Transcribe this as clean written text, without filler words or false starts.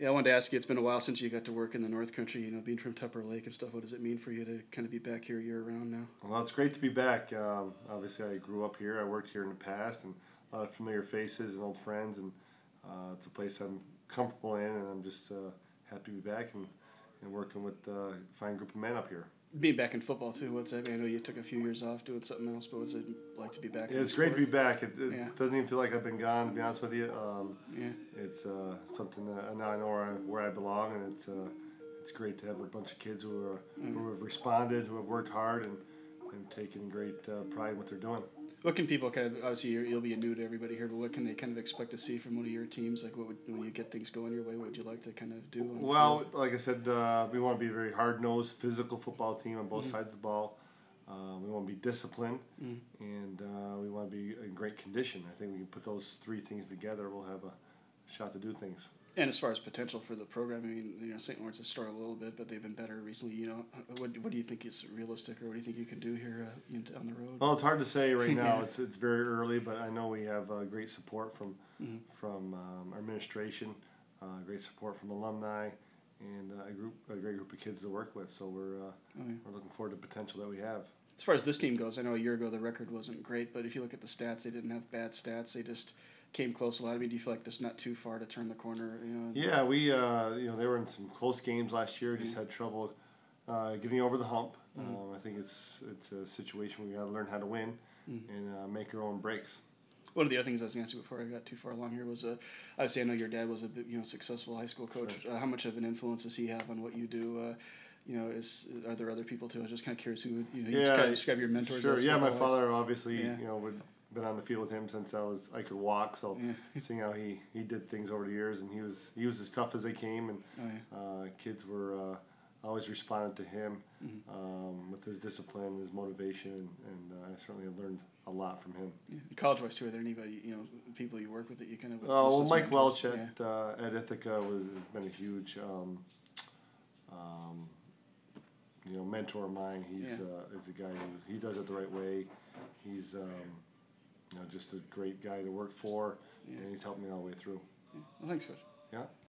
Yeah, I wanted to ask you. It's been a while since you got to work in the North Country. Being from Tupper Lake and stuff. What does it mean for you to kind of be back here year round now? Well, it's great to be back. Obviously, I grew up here. I worked here in the past, and a lot of familiar faces and old friends. And it's a place I'm comfortable in, and I'm just happy to be back and working with a fine group of men up here. Being back in football too. What's that? I know you took a few years off doing something else, but what's it like to be back Yeah, in the it's great to sport? be back. It, Yeah, it doesn't even feel like I've been gone, to be honest with you. yeah. It's something that now I know where I belong, and it's great to have a bunch of kids who have responded, who have worked hard, and taken great pride in what they're doing. What can people kind of obviously you'll be new to everybody here, but what can they kind of expect to see from one of your teams? Like, when you get things going your way, what would you like to kind of do on the Well, field? like I said, we want to be a very hard-nosed, physical football team on both Mm-hmm. sides of the ball. We want to be disciplined, Mm-hmm. and we want to be in great condition. I think we can put those three things together. We'll have a shot to do things. And as far as potential for the program, I mean, St. Lawrence has struggled a little bit, but they've been better recently. What do you think is realistic, or what do you think you can do here down the road? Well, it's hard to say right now. Yeah. It's very early, but I know we have great support from Mm-hmm. our administration, great support from alumni, and a great group of kids to work with. So we're looking forward to the potential that we have. As far as this team goes, I know a year ago the record wasn't great, but if you look at the stats, they didn't have bad stats. They just came close a lot. I mean, do you feel like there's not too far to turn the corner? Yeah, we they were in some close games last year. Just had trouble getting over the hump. I think it's a situation we got to learn how to win and make our own breaks. One of the other things I was going to ask you before I got too far along here was, obviously I know your dad was a big, successful high school coach. Sure. How much of an influence does he have on what you do? Are there other people too? I was just kind of curious who you just kind of describe your mentors. Sure. as Yeah, my football-wise. father obviously Yeah. would been on the field with him since I could walk. So Yeah. seeing how he did things over the years, and he was as tough as they came, and Oh, yeah. kids were always responded to him Mm-hmm. with his discipline, his motivation, and I certainly have learned a lot from him. Yeah. College-wise too, are there anybody, people you work with that you kind of? Well, list as Mike mentors? Welch at Ithaca has been a huge mentor of mine. He's a guy he does it the right way. He's just a great guy to work for, and he's helped me all the way through. Yeah. Well, thanks, Coach. Yeah.